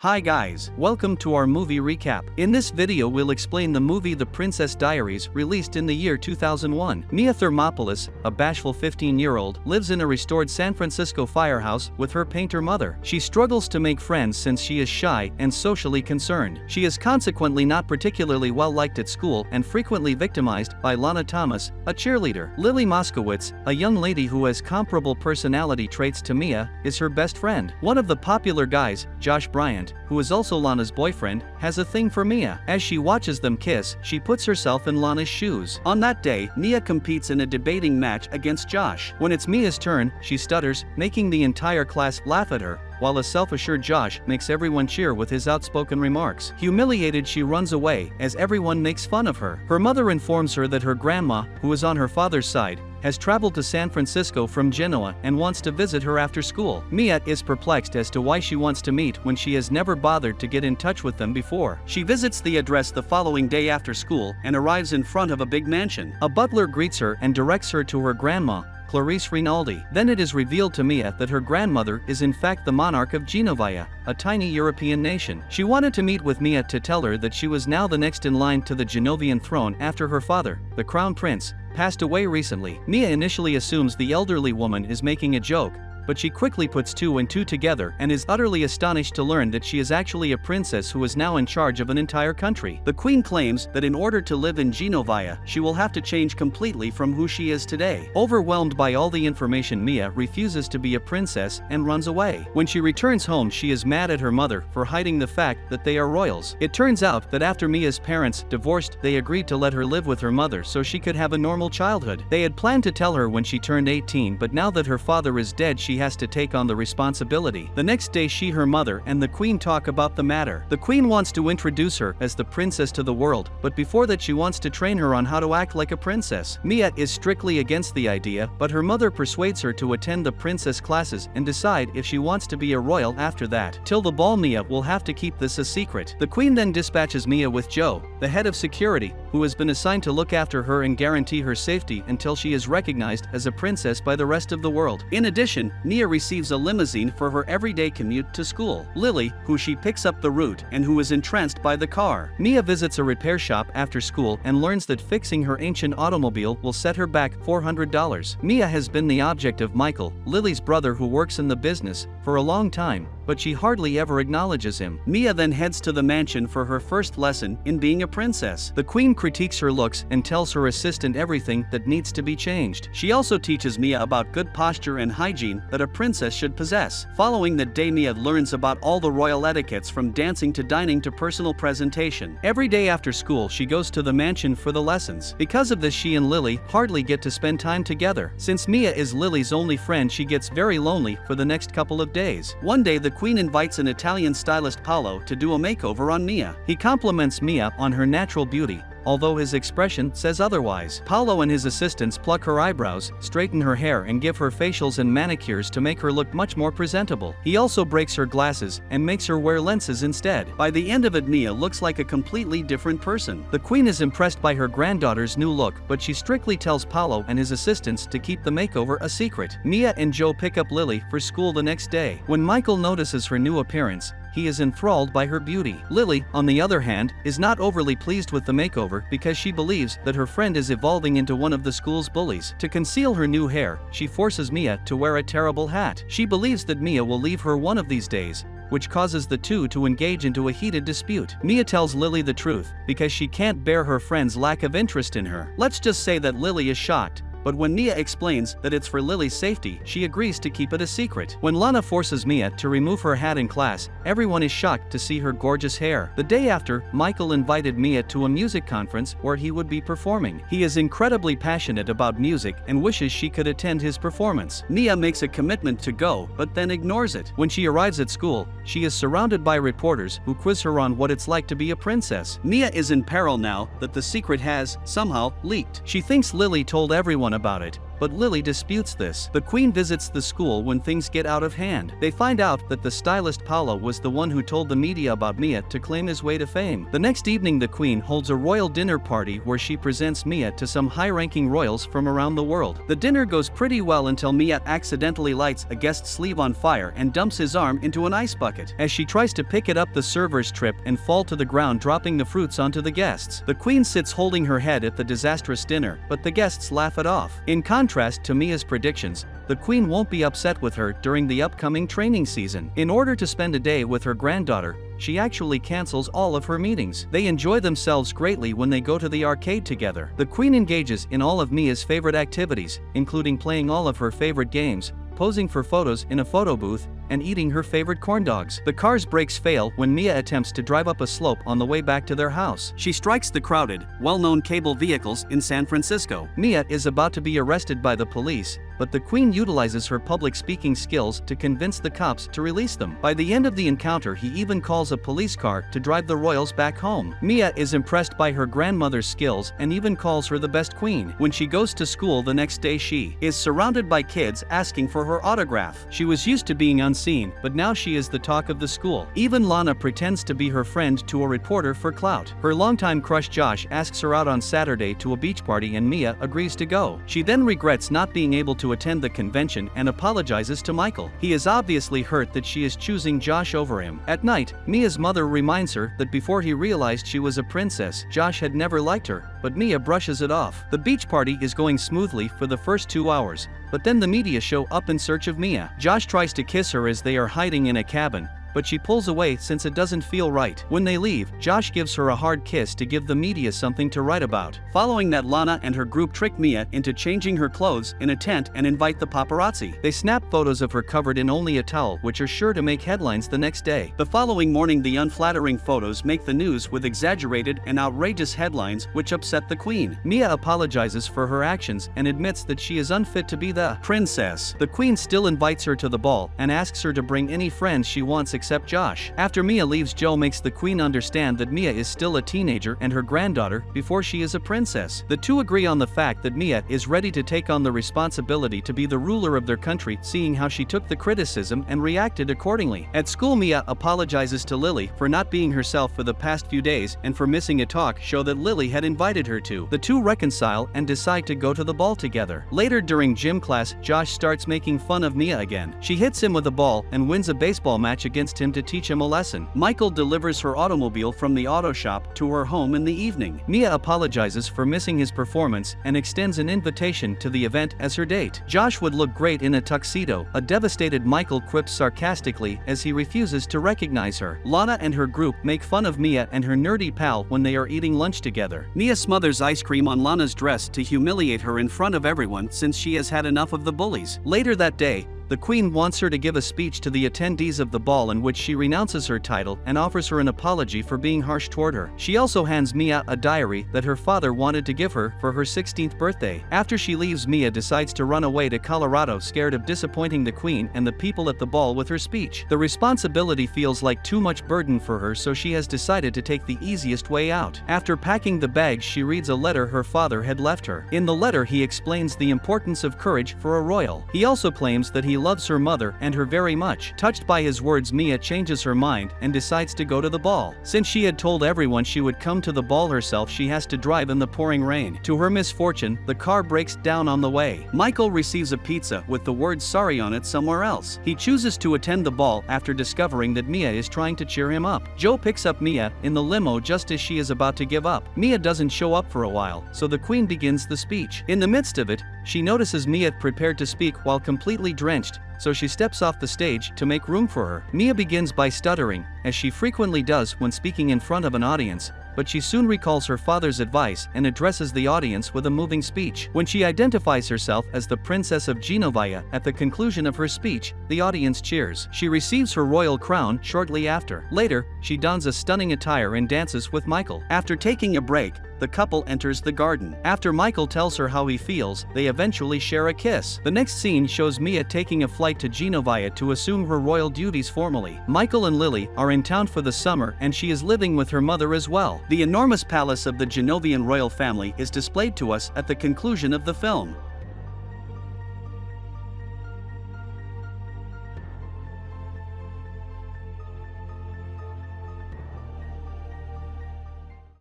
Hi guys, welcome to our movie recap. In this video we'll explain the movie The Princess Diaries, released in the year 2001. Mia Thermopolis, a bashful 15-year-old, lives in a restored San Francisco firehouse with her painter mother. She struggles to make friends since she is shy and socially concerned. She is consequently not particularly well liked at school and frequently victimized by Lana Thomas, a cheerleader. Lily Moskowitz, a young lady who has comparable personality traits to Mia, is her best friend. One of the popular guys, Josh Bryant, who is also Lana's boyfriend, has a thing for Mia. As she watches them kiss, she puts herself in Lana's shoes. On that day, Mia competes in a debating match against Josh. When it's Mia's turn, she stutters, making the entire class laugh at her, while a self-assured Josh makes everyone cheer with his outspoken remarks. Humiliated, she runs away, as everyone makes fun of her. Her mother informs her that her grandma, who is on her father's side, has traveled to San Francisco from Genoa and wants to visit her after school. Mia is perplexed as to why she wants to meet when she has never bothered to get in touch with them before. She visits the address the following day after school and arrives in front of a big mansion. A butler greets her and directs her to her grandma, Clarice Rinaldi. Then it is revealed to Mia that her grandmother is in fact the monarch of Genovia, a tiny European nation. She wanted to meet with Mia to tell her that she was now the next in line to the Genovian throne after her father, the crown prince, passed away recently. Mia initially assumes the elderly woman is making a joke, but she quickly puts two and two together and is utterly astonished to learn that she is actually a princess who is now in charge of an entire country. The queen claims that in order to live in Genovia, she will have to change completely from who she is today. Overwhelmed by all the information, Mia refuses to be a princess and runs away. When she returns home, she is mad at her mother for hiding the fact that they are royals. It turns out that after Mia's parents divorced, they agreed to let her live with her mother so she could have a normal childhood. They had planned to tell her when she turned 18, but now that her father is dead, she has to take on the responsibility. The next day, her mother and the queen talk about the matter. The queen wants to introduce her as the princess to the world, but before that she wants to train her on how to act like a princess. Mia is strictly against the idea, but her mother persuades her to attend the princess classes and decide if she wants to be a royal after that. Till the ball, Mia will have to keep this a secret. The queen then dispatches Mia with Joe, the head of security, who has been assigned to look after her and guarantee her safety until she is recognized as a princess by the rest of the world. In addition, Mia receives a limousine for her everyday commute to school. Lily, who she picks up the route and who is entranced by the car. Mia visits a repair shop after school and learns that fixing her ancient automobile will set her back $400. Mia has been the object of Michael, Lily's brother who works in the business, for a long time, but she hardly ever acknowledges him. Mia then heads to the mansion for her first lesson in being a princess. The queen critiques her looks and tells her assistant everything that needs to be changed. She also teaches Mia about good posture and hygiene that a princess should possess. Following that day, Mia learns about all the royal etiquettes from dancing to dining to personal presentation. Every day after school, she goes to the mansion for the lessons. Because of this, she and Lily hardly get to spend time together. Since Mia is Lily's only friend, she gets very lonely for the next couple of days. One day, the queen invites an Italian stylist, Paolo, to do a makeover on Mia. He compliments Mia on her natural beauty, although his expression says otherwise. Paolo and his assistants pluck her eyebrows, straighten her hair and give her facials and manicures to make her look much more presentable. He also breaks her glasses and makes her wear lenses instead. By the end of it, Mia looks like a completely different person. The queen is impressed by her granddaughter's new look, but she strictly tells Paolo and his assistants to keep the makeover a secret. Mia and Joe pick up Lily for school the next day. When Michael notices her new appearance, he is enthralled by her beauty. Lily, on the other hand, is not overly pleased with the makeover because she believes that her friend is evolving into one of the school's bullies. To conceal her new hair, she forces Mia to wear a terrible hat. She believes that Mia will leave her one of these days, which causes the two to engage into a heated dispute. Mia tells Lily the truth because she can't bear her friend's lack of interest in her. Let's just say that Lily is shocked, but when Mia explains that it's for Lily's safety, she agrees to keep it a secret. When Lana forces Mia to remove her hat in class, everyone is shocked to see her gorgeous hair. The day after, Michael invited Mia to a music conference where he would be performing. He is incredibly passionate about music and wishes she could attend his performance. Mia makes a commitment to go, but then ignores it. When she arrives at school, she is surrounded by reporters who quiz her on what it's like to be a princess. Mia is in peril now that the secret has, somehow, leaked. She thinks Lily told everyone about it, but Lily disputes this. The queen visits the school when things get out of hand. They find out that the stylist Paolo was the one who told the media about Mia to claim his way to fame. The next evening the queen holds a royal dinner party where she presents Mia to some high-ranking royals from around the world. The dinner goes pretty well until Mia accidentally lights a guest's sleeve on fire and dumps his arm into an ice bucket. As she tries to pick it up, the servers trip and fall to the ground, dropping the fruits onto the guests. The queen sits holding her head at the disastrous dinner, but the guests laugh it off. In contrast to Mia's predictions, the queen won't be upset with her during the upcoming training season. In order to spend a day with her granddaughter, she actually cancels all of her meetings. They enjoy themselves greatly when they go to the arcade together. The queen engages in all of Mia's favorite activities, including playing all of her favorite games, posing for photos in a photo booth, and eating her favorite corn dogs. The car's brakes fail when Mia attempts to drive up a slope on the way back to their house. She strikes the crowded, well-known cable vehicles in San Francisco. Mia is about to be arrested by the police, but the queen utilizes her public speaking skills to convince the cops to release them. By the end of the encounter, he even calls a police car to drive the royals back home. Mia is impressed by her grandmother's skills and even calls her the best queen. When she goes to school the next day, she is surrounded by kids asking for her autograph. She was used to being unseen, but now she is the talk of the school. Even Lana pretends to be her friend to a reporter for clout. Her longtime crush Josh asks her out on Saturday to a beach party and Mia agrees to go. She then regrets not being able to attend the convention and apologizes to Michael. He is obviously hurt that she is choosing Josh over him. At night, Mia's mother reminds her that before he realized she was a princess, Josh had never liked her, but Mia brushes it off. The beach party is going smoothly for the first 2 hours, but then the media show up in search of Mia. Josh tries to kiss her as they are hiding in a cabin, but she pulls away since it doesn't feel right. When they leave, Josh gives her a hard kiss to give the media something to write about. Following that, Lana and her group trick Mia into changing her clothes in a tent and invite the paparazzi. They snap photos of her covered in only a towel, which are sure to make headlines the next day. The following morning, the unflattering photos make the news with exaggerated and outrageous headlines which upset the queen. Mia apologizes for her actions and admits that she is unfit to be the princess. The queen still invites her to the ball and asks her to bring any friends she wants except Josh. After Mia leaves, Joe makes the queen understand that Mia is still a teenager and her granddaughter before she is a princess. The two agree on the fact that Mia is ready to take on the responsibility to be the ruler of their country, seeing how she took the criticism and reacted accordingly. At school, Mia apologizes to Lily for not being herself for the past few days and for missing a talk show that Lily had invited her to. The two reconcile and decide to go to the ball together. Later during gym class, Josh starts making fun of Mia again. She hits him with a ball and wins a baseball match against him to teach him a lesson. Michael delivers her automobile from the auto shop to her home in the evening. Mia apologizes for missing his performance and extends an invitation to the event as her date. Josh would look great in a tuxedo, a devastated Michael quips sarcastically as he refuses to recognize her. Lana and her group make fun of Mia and her nerdy pal when they are eating lunch together. Mia smothers ice cream on Lana's dress to humiliate her in front of everyone since she has had enough of the bullies. Later that day, the queen wants her to give a speech to the attendees of the ball in which she renounces her title and offers her an apology for being harsh toward her. She also hands Mia a diary that her father wanted to give her for her 16th birthday. After she leaves, Mia decides to run away to Colorado, scared of disappointing the queen and the people at the ball with her speech. The responsibility feels like too much burden for her, so she has decided to take the easiest way out. After packing the bags, she reads a letter her father had left her. In the letter, he explains the importance of courage for a royal. He also claims that he loves her mother and her very much. Touched by his words, Mia changes her mind and decides to go to the ball. Since she had told everyone she would come to the ball herself, she has to drive in the pouring rain. To her misfortune, the car breaks down on the way. Michael receives a pizza with the word sorry on it somewhere else. He chooses to attend the ball after discovering that Mia is trying to cheer him up. Joe picks up Mia in the limo just as she is about to give up. Mia doesn't show up for a while, so the queen begins the speech. In the midst of it, she notices Mia prepared to speak while completely drenched, so she steps off the stage to make room for her. Mia begins by stuttering, as she frequently does when speaking in front of an audience, but she soon recalls her father's advice and addresses the audience with a moving speech. When she identifies herself as the Princess of Genovia at the conclusion of her speech, the audience cheers. She receives her royal crown shortly after. Later, she dons a stunning attire and dances with Michael. After taking a break, the couple enters the garden. After Michael tells her how he feels, they eventually share a kiss. The next scene shows Mia taking a flight to Genovia to assume her royal duties formally. Michael and Lily are in town for the summer and she is living with her mother as well. The enormous palace of the Genovian royal family is displayed to us at the conclusion of the film.